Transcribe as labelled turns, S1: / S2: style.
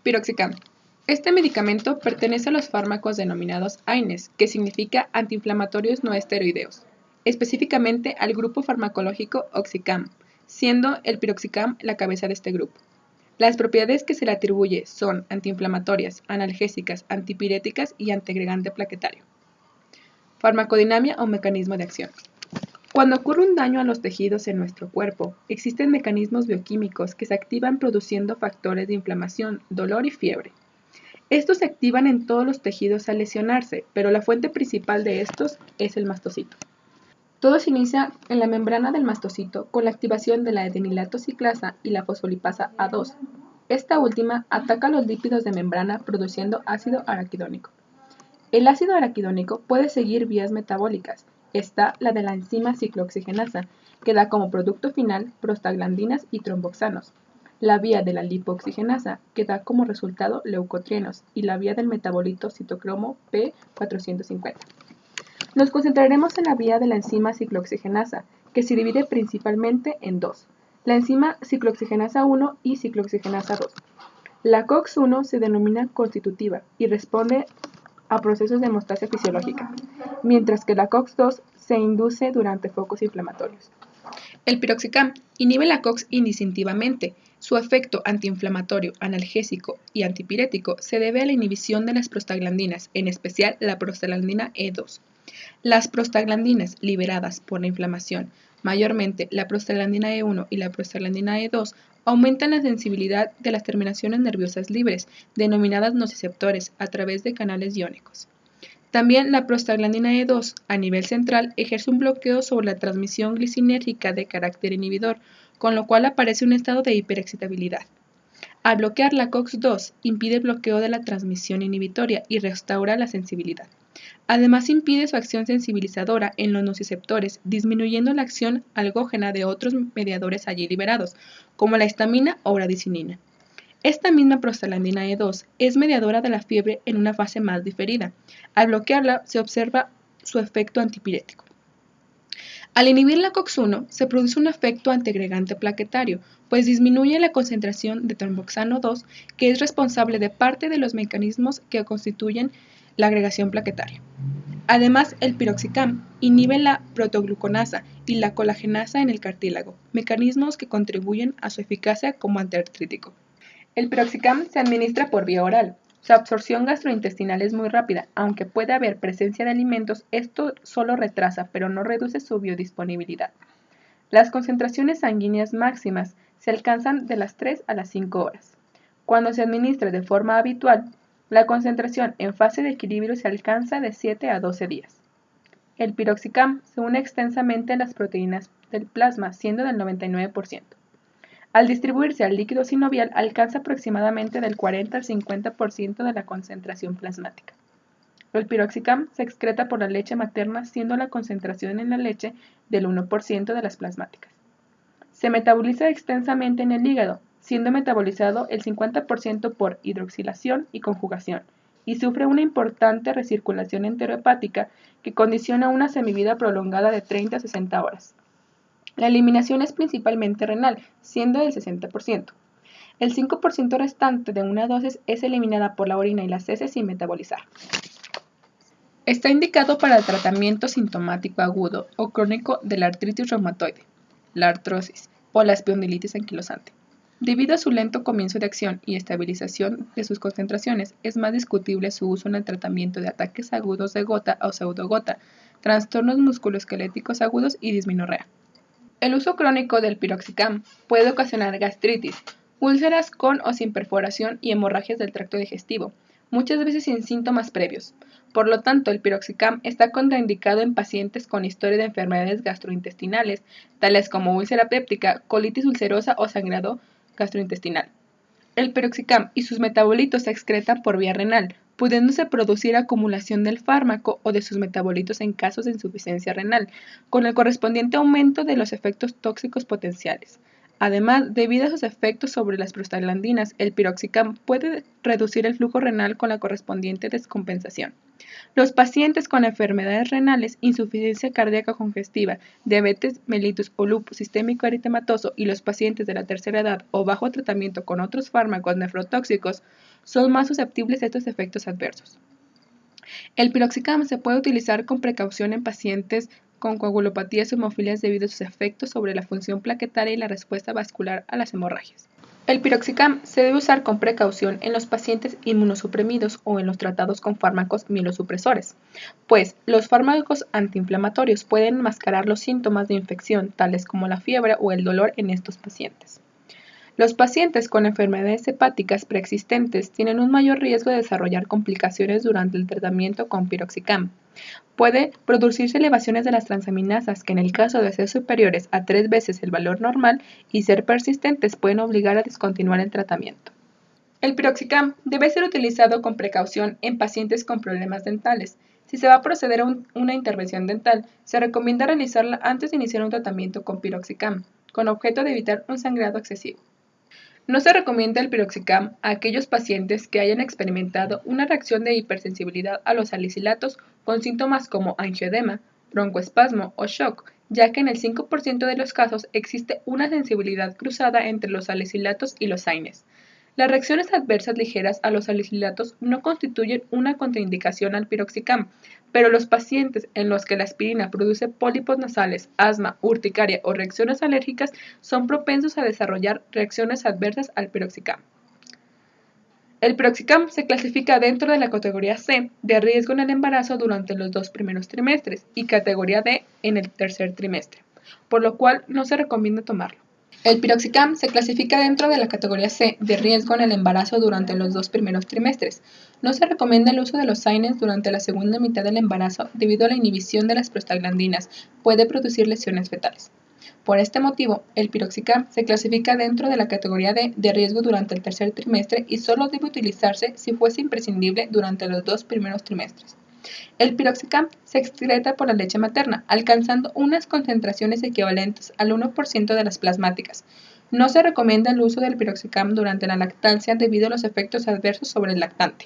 S1: Piroxicam. Este medicamento pertenece a los fármacos denominados AINES, que significa antiinflamatorios no esteroideos, específicamente al grupo farmacológico Oxicam, siendo el piroxicam la cabeza de este grupo. Las propiedades que se le atribuye son antiinflamatorias, analgésicas, antipiréticas y antiagregante plaquetario. Farmacodinamia o mecanismo de acción. Cuando ocurre un daño a los tejidos en nuestro cuerpo, existen mecanismos bioquímicos que se activan produciendo factores de inflamación, dolor y fiebre. Estos se activan en todos los tejidos al lesionarse, pero la fuente principal de estos es el mastocito. Todo se inicia en la membrana del mastocito con la activación de la adenilato ciclasa y la fosfolipasa A2. Esta última ataca los lípidos de membrana produciendo ácido araquidónico. El ácido araquidónico puede seguir vías metabólicas. Está la de la enzima ciclooxigenasa, que da como producto final prostaglandinas y tromboxanos, la vía de la lipooxigenasa, que da como resultado leucotrienos, y la vía del metabolito citocromo P450. Nos concentraremos en la vía de la enzima ciclooxigenasa, que se divide principalmente en dos, la enzima ciclooxigenasa 1 y ciclooxigenasa 2. La COX-1 se denomina constitutiva y responde a procesos de hemostasia fisiológica, mientras que la COX-2 se induce durante focos inflamatorios. El piroxicam inhibe la COX indistintivamente. Su efecto antiinflamatorio, analgésico y antipirético se debe a la inhibición de las prostaglandinas, en especial la prostaglandina E2. Las prostaglandinas liberadas por la inflamación, mayormente la prostaglandina E1 y la prostaglandina E2, aumentan la sensibilidad de las terminaciones nerviosas libres, denominadas nociceptores, a través de canales iónicos. También la prostaglandina E2, a nivel central, ejerce un bloqueo sobre la transmisión glicinérgica de carácter inhibidor, con lo cual aparece un estado de hiperexcitabilidad. Al bloquear la COX-2, impide el bloqueo de la transmisión inhibitoria y restaura la sensibilidad. Además, impide su acción sensibilizadora en los nociceptores, disminuyendo la acción algógena de otros mediadores allí liberados, como la histamina o bradicinina. Esta misma prostaglandina E2 es mediadora de la fiebre en una fase más diferida. Al bloquearla, se observa su efecto antipirético. Al inhibir la COX-1, se produce un efecto antiagregante plaquetario, pues disminuye la concentración de tromboxano 2, que es responsable de parte de los mecanismos que constituyen la agregación plaquetaria. Además, el piroxicam inhibe la protogluconasa y la colagenasa en el cartílago, mecanismos que contribuyen a su eficacia como antiartrítico. El piroxicam se administra por vía oral. Su absorción gastrointestinal es muy rápida, aunque puede haber presencia de alimentos, esto solo retrasa, pero no reduce su biodisponibilidad. Las concentraciones sanguíneas máximas se alcanzan de las 3 a las 5 horas. Cuando se administra de forma habitual, la concentración en fase de equilibrio se alcanza de 7 a 12 días. El piroxicam se une extensamente a las proteínas del plasma, siendo del 99%. Al distribuirse al líquido sinovial, alcanza aproximadamente del 40 al 50% de la concentración plasmática. El piroxicam se excreta por la leche materna, siendo la concentración en la leche del 1% de las plasmáticas. Se metaboliza extensamente en el hígado, siendo metabolizado el 50% por hidroxilación y conjugación, y sufre una importante recirculación enterohepática que condiciona una semivida prolongada de 30 a 60 horas. La eliminación es principalmente renal, siendo del 60%. El 5% restante de una dosis es eliminada por la orina y las heces sin metabolizar. Está indicado para el tratamiento sintomático agudo o crónico de la artritis reumatoide, la artrosis o la espondilitis anquilosante. Debido a su lento comienzo de acción y estabilización de sus concentraciones, es más discutible su uso en el tratamiento de ataques agudos de gota o pseudogota, trastornos musculoesqueléticos agudos y dismenorrea. El uso crónico del piroxicam puede ocasionar gastritis, úlceras con o sin perforación y hemorragias del tracto digestivo, muchas veces sin síntomas previos. Por lo tanto, el piroxicam está contraindicado en pacientes con historia de enfermedades gastrointestinales, tales como úlcera péptica, colitis ulcerosa o sangrado gastrointestinal. El piroxicam y sus metabolitos se excretan por vía renal, pudiéndose producir acumulación del fármaco o de sus metabolitos en casos de insuficiencia renal, con el correspondiente aumento de los efectos tóxicos potenciales. Además, debido a sus efectos sobre las prostaglandinas, el piroxicam puede reducir el flujo renal con la correspondiente descompensación. Los pacientes con enfermedades renales, insuficiencia cardíaca congestiva, diabetes mellitus o lupus sistémico eritematoso y los pacientes de la tercera edad o bajo tratamiento con otros fármacos nefrotóxicos son más susceptibles a estos efectos adversos. El piroxicam se puede utilizar con precaución en pacientes con coagulopatías o hemofilias debido a sus efectos sobre la función plaquetaria y la respuesta vascular a las hemorragias. El piroxicam se debe usar con precaución en los pacientes inmunosuprimidos o en los tratados con fármacos mielosupresores, pues los fármacos antiinflamatorios pueden enmascarar los síntomas de infección, tales como la fiebre o el dolor en estos pacientes. Los pacientes con enfermedades hepáticas preexistentes tienen un mayor riesgo de desarrollar complicaciones durante el tratamiento con piroxicam. Puede producirse elevaciones de las transaminasas que en el caso de ser superiores a 3 veces el valor normal y ser persistentes pueden obligar a descontinuar el tratamiento. El piroxicam debe ser utilizado con precaución en pacientes con problemas dentales. Si se va a proceder a una intervención dental, se recomienda realizarla antes de iniciar un tratamiento con piroxicam, con objeto de evitar un sangrado excesivo. No se recomienda el piroxicam a aquellos pacientes que hayan experimentado una reacción de hipersensibilidad a los salicilatos con síntomas como angioedema, broncoespasmo o shock, ya que en el 5% de los casos existe una sensibilidad cruzada entre los salicilatos y los AINES. Las reacciones adversas ligeras a los salicilatos no constituyen una contraindicación al piroxicam, pero los pacientes en los que la aspirina produce pólipos nasales, asma, urticaria o reacciones alérgicas son propensos a desarrollar reacciones adversas al piroxicam. El piroxicam se clasifica dentro de la categoría C de riesgo en el embarazo durante los 2 primeros trimestres y categoría D en el tercer trimestre, por lo cual no se recomienda tomarlo. El piroxicam se clasifica dentro de la categoría C de riesgo en el embarazo durante los 2 primeros trimestres. No se recomienda el uso de los AINES durante la segunda mitad del embarazo debido a la inhibición de las prostaglandinas, puede producir lesiones fetales. Por este motivo, el piroxicam se clasifica dentro de la categoría D de riesgo durante el tercer trimestre y solo debe utilizarse si fuese imprescindible durante los 2 primeros trimestres. El piroxicam se excreta por la leche materna, alcanzando unas concentraciones equivalentes al 1% de las plasmáticas. No se recomienda el uso del piroxicam durante la lactancia debido a los efectos adversos sobre el lactante.